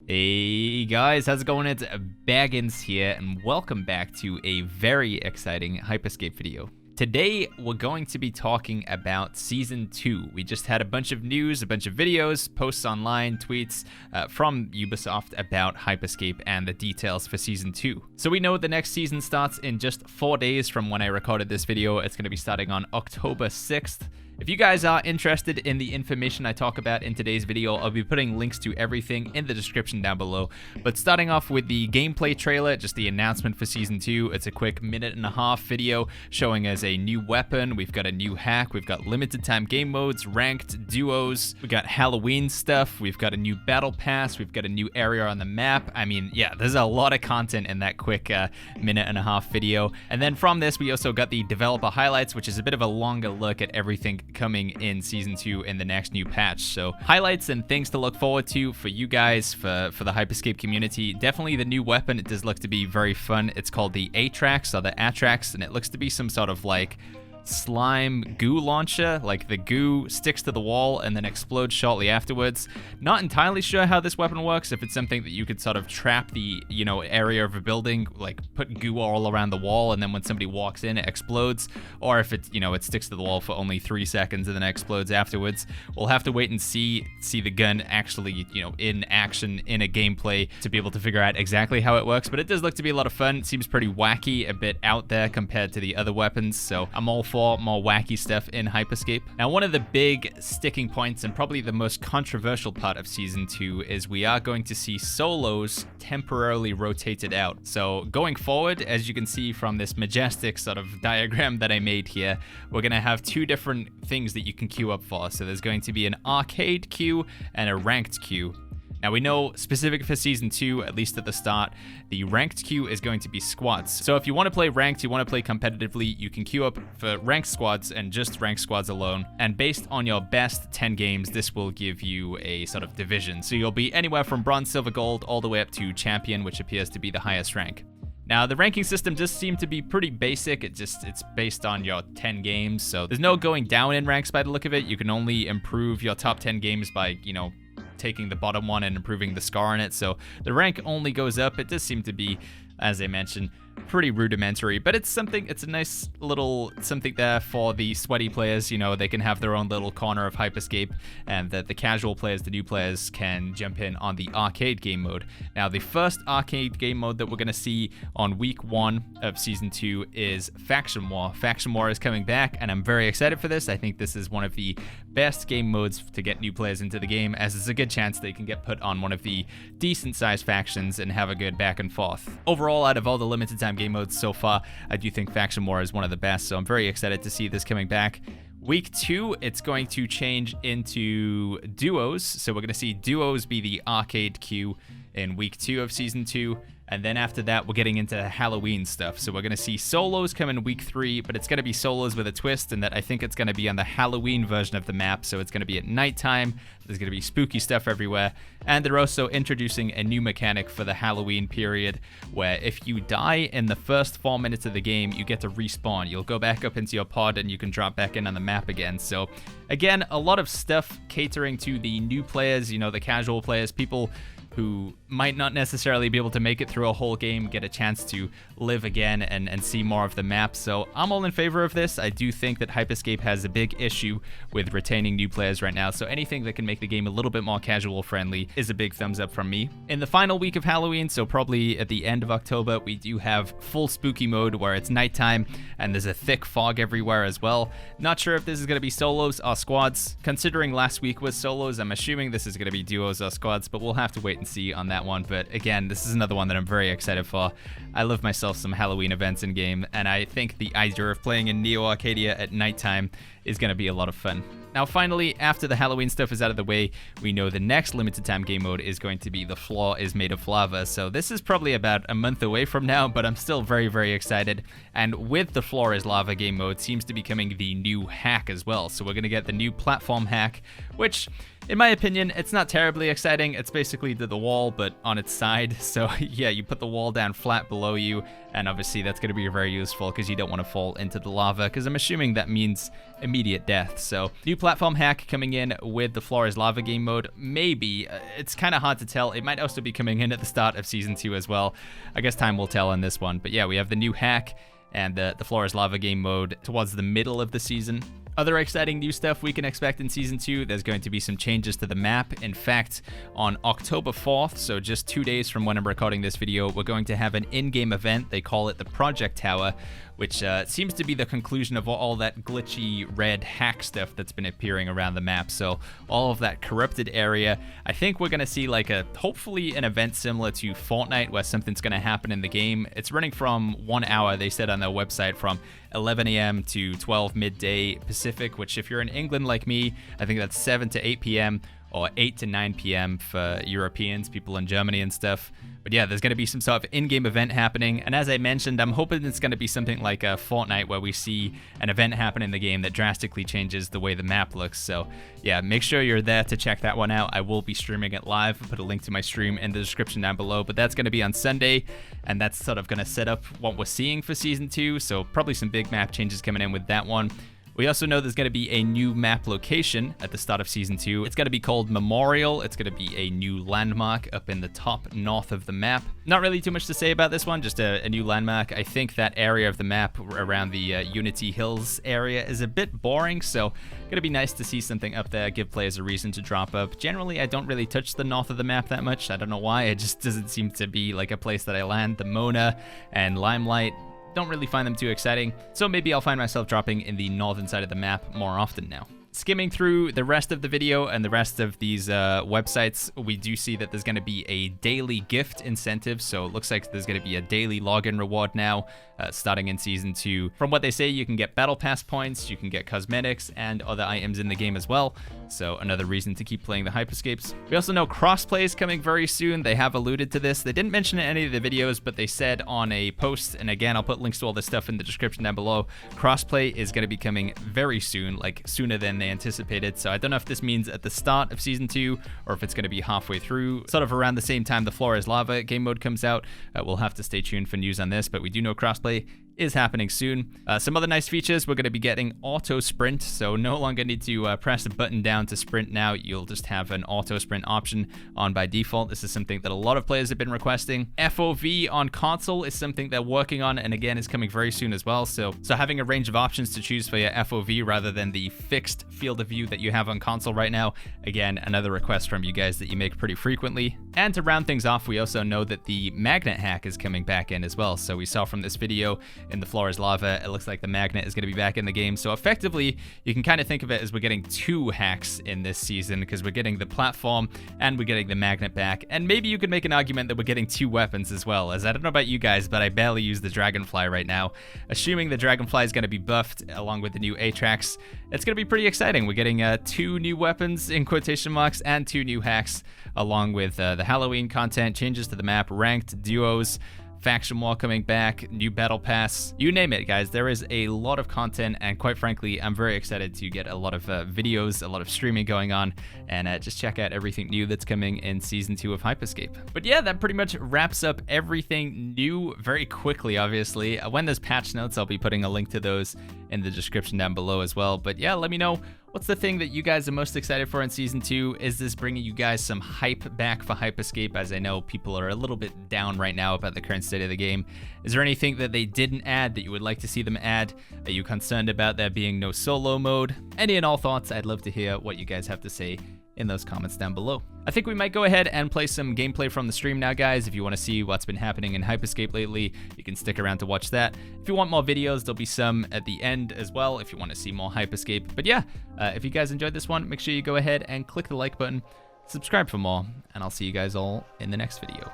Hey guys, how's it going? It's Baggins here, and welcome back to a very exciting Hyperscape video. Today, we're going to be talking about Season 2. We just had a bunch of news, a bunch of videos, posts online, tweets from Ubisoft about Hyperscape and the details for Season 2. So we know the next season starts in just 4 days from when I recorded this video. It's going to be starting on October 6th. If you guys are interested in the information I talk about in today's video, I'll be putting links to everything in the description down below. But starting off with the gameplay trailer, just the announcement for Season 2. It's a quick minute-and-a-half video showing us a new weapon. We've got a new hack. We've got limited time game modes, ranked, duos. We've got Halloween stuff. We've got a new battle pass. We've got a new area on the map. I mean, yeah, there's a lot of content in that quick minute-and-a-half video. And then from this, we also got the developer highlights, which is a bit of a longer look at everything coming in Season 2 in the next new patch. So highlights and things to look forward to for you guys, for the Hyperscape community. Definitely the new weapon. It does look to be very fun. It's called the Atrax or the Atrax, and it looks to be some sort of like slime goo launcher. Like the goo sticks to the wall and then explodes shortly afterwards. Not entirely sure how this weapon works, if it's something that you could sort of trap the, area of a building, like put goo all around the wall, and then when somebody walks in, it explodes, or if it's, it sticks to the wall for only 3 seconds and then explodes afterwards. We'll have to wait and see the gun actually, in action in a gameplay to be able to figure out exactly how it works, but it does look to be a lot of fun. It seems pretty wacky, a bit out there compared to the other weapons, so I'm all for more wacky stuff in Hyperscape. Now, one of the big sticking points and probably the most controversial part of Season 2 is we are going to see solos temporarily rotated out. So going forward, as you can see from this majestic sort of diagram that I made here, we're going to have two different things that you can queue up for. So there's going to be an arcade queue and a ranked queue. Now, we know specific for Season 2, at least at the start, the ranked queue is going to be squads. So if you want to play ranked, you want to play competitively, you can queue up for ranked squads and just ranked squads alone. And based on your best 10 games, this will give you a sort of division. So you'll be anywhere from bronze, silver, gold, all the way up to champion, which appears to be the highest rank. Now, the ranking system does seem to be pretty basic. It's based on your 10 games. So there's no going down in ranks by the look of it. You can only improve your top 10 games by, taking the bottom one and improving the score on it. So the rank only goes up. It does seem to be, as I mentioned, pretty rudimentary, but it's a nice little something there for the sweaty players. They can have their own little corner of Hyperscape, and that the casual players, the new players, can jump in on the arcade game mode. Now, the first arcade game mode that we're going to see on week 1 of Season 2 is Faction War. Faction War is coming back, and I'm very excited for this. I think this is one of the best game modes to get new players into the game, as it's a good chance they can get put on one of the decent sized factions and have a good back and forth. Overall, out of all the limited time game modes so far, I do think Faction War is one of the best, so I'm very excited to see this coming back. Week 2, it's going to change into duos, so we're going to see duos be the arcade queue in week 2 of Season 2. And then after that, we're getting into Halloween stuff. So we're going to see solos come in week 3, but it's going to be solos with a twist in that I think it's going to be on the Halloween version of the map. So it's going to be at nighttime. There's going to be spooky stuff everywhere. And they're also introducing a new mechanic for the Halloween period, where if you die in the first 4 minutes of the game, you get to respawn. You'll go back up into your pod and you can drop back in on the map again. So again, a lot of stuff catering to the new players, the casual players, people who might not necessarily be able to make it through a whole game, get a chance to live again and see more of the map. So I'm all in favor of this. I do think that Hyperscape has a big issue with retaining new players right now, so anything that can make the game a little bit more casual friendly is a big thumbs up from me. In the final week of Halloween, so probably at the end of October, we do have full spooky mode where it's nighttime and there's a thick fog everywhere as well. Not sure if this is going to be solos or squads. Considering last week was solos, I'm assuming this is going to be duos or squads, but we'll have to wait and see on that one. But again, this is another one that I'm very excited for. I love myself some Halloween events in game, and I think the idea of playing in Neo Arcadia at nighttime is going to be a lot of fun. Now, finally, after the Halloween stuff is out of the way, we know the next limited time game mode is going to be The Floor is Made of Lava. So this is probably about a month away from now, but I'm still very, very excited. And with The Floor is Lava game mode seems to be coming the new hack as well. So we're going to get the new platform hack, which In my opinion, it's not terribly exciting. It's basically the wall, but on its side. So yeah, you put the wall down flat below you, and obviously that's going to be very useful because you don't want to fall into the lava, because I'm assuming that means immediate death. So new platform hack coming in with the floor is lava game mode. Maybe. It's kind of hard to tell. It might also be coming in at the start of Season 2 as well. I guess time will tell on this one. But yeah, we have the new hack and the floor is lava game mode towards the middle of the season. Other exciting new stuff we can expect in Season 2, there's going to be some changes to the map. In fact, on October 4th, so just 2 days from when I'm recording this video, we're going to have an in-game event. They call it the Project Tower, which seems to be the conclusion of all that glitchy red hack stuff that's been appearing around the map. So all of that corrupted area. I think we're going to see like hopefully an event similar to Fortnite where something's going to happen in the game. It's running from 1 hour, they said on their website, from 11 a.m. to 12 midday Pacific, which if you're in England like me, I think that's 7 to 8 p.m. or 8 to 9 p.m. for Europeans, people in Germany and stuff. But yeah, there's going to be some sort of in-game event happening. And as I mentioned, I'm hoping it's going to be something like a Fortnite where we see an event happen in the game that drastically changes the way the map looks. So yeah, make sure you're there to check that one out. I will be streaming it live. I'll put a link to my stream in the description down below. But that's going to be on Sunday. And that's sort of going to set up what we're seeing for Season 2. So probably some big map changes coming in with that one. We also know there's going to be a new map location at the start of Season 2. It's going to be called Memorial. It's going to be a new landmark up in the top north of the map. Not really too much to say about this one, just a new landmark. I think that area of the map around the Unity Hills area is a bit boring, so going to be nice to see something up there, give players a reason to drop up. Generally, I don't really touch the north of the map that much. I don't know why. It just doesn't seem to be like a place that I land. The Mona and Limelight, don't really find them too exciting, so maybe I'll find myself dropping in the northern side of the map more often now. Skimming through the rest of the video and the rest of these websites, we do see that there's going to be a daily gift incentive. So it looks like there's going to be a daily login reward now, starting in Season 2. From what they say, you can get Battle Pass points, you can get cosmetics, and other items in the game as well. So another reason to keep playing the Hyperscapes. We also know Crossplay is coming very soon. They have alluded to this. They didn't mention it in any of the videos, but they said on a post, and again, I'll put links to all this stuff in the description down below, Crossplay is going to be coming very soon, like sooner than they anticipated. So I don't know if this means at the start of Season 2 or if it's going to be halfway through, sort of around the same time the Floor is Lava game mode comes out. We'll have to stay tuned for news on this, but we do know Crossplay is happening soon. Some other nice features, we're going to be getting auto sprint, so no longer need to press a button down to sprint now. You'll just have an auto sprint option on by default. This is something that a lot of players have been requesting. FOV on console is something they're working on, and again is coming very soon as well. So having a range of options to choose for your FOV rather than the fixed field of view that you have on console right now. Again, another request from you guys that you make pretty frequently. And to round things off, we also know that the magnet hack is coming back in as well. So we saw from this video in the Floor is Lava, it looks like the magnet is going to be back in the game. So effectively, you can kind of think of it as we're getting 2 hacks in this season, because we're getting the platform and we're getting the magnet back. And maybe you could make an argument that we're getting 2 weapons as well, as I don't know about you guys, but I barely use the Dragonfly right now. Assuming the Dragonfly is going to be buffed along with the new Atrax, it's going to be pretty exciting. We're getting 2 new weapons in quotation marks and 2 new hacks, along with the Halloween content, changes to the map, ranked duos, faction war coming back, new battle pass, you name it, guys. There is a lot of content, and quite frankly, I'm very excited to get a lot of videos, a lot of streaming going on, and just check out everything new that's coming in Season 2 of Hyperscape. But yeah, that pretty much wraps up everything new very quickly, obviously. When there's patch notes, I'll be putting a link to those in the description down below as well. But yeah, let me know, what's the thing that you guys are most excited for in Season 2? Is this bringing you guys some hype back for Hyperscape, as I know people are a little bit down right now about the current state of the game? Is there anything that they didn't add that you would like to see them add? Are you concerned about there being no solo mode? Any and all thoughts, I'd love to hear what you guys have to say in those comments down below. I think we might go ahead and play some gameplay from the stream now, guys. If you want to see what's been happening in Hyperscape lately, you can stick around to watch that. If you want more videos, there'll be some at the end as well if you want to see more Hyperscape. But yeah, if you guys enjoyed this one, make sure you go ahead and click the like button, subscribe for more, and I'll see you guys all in the next video.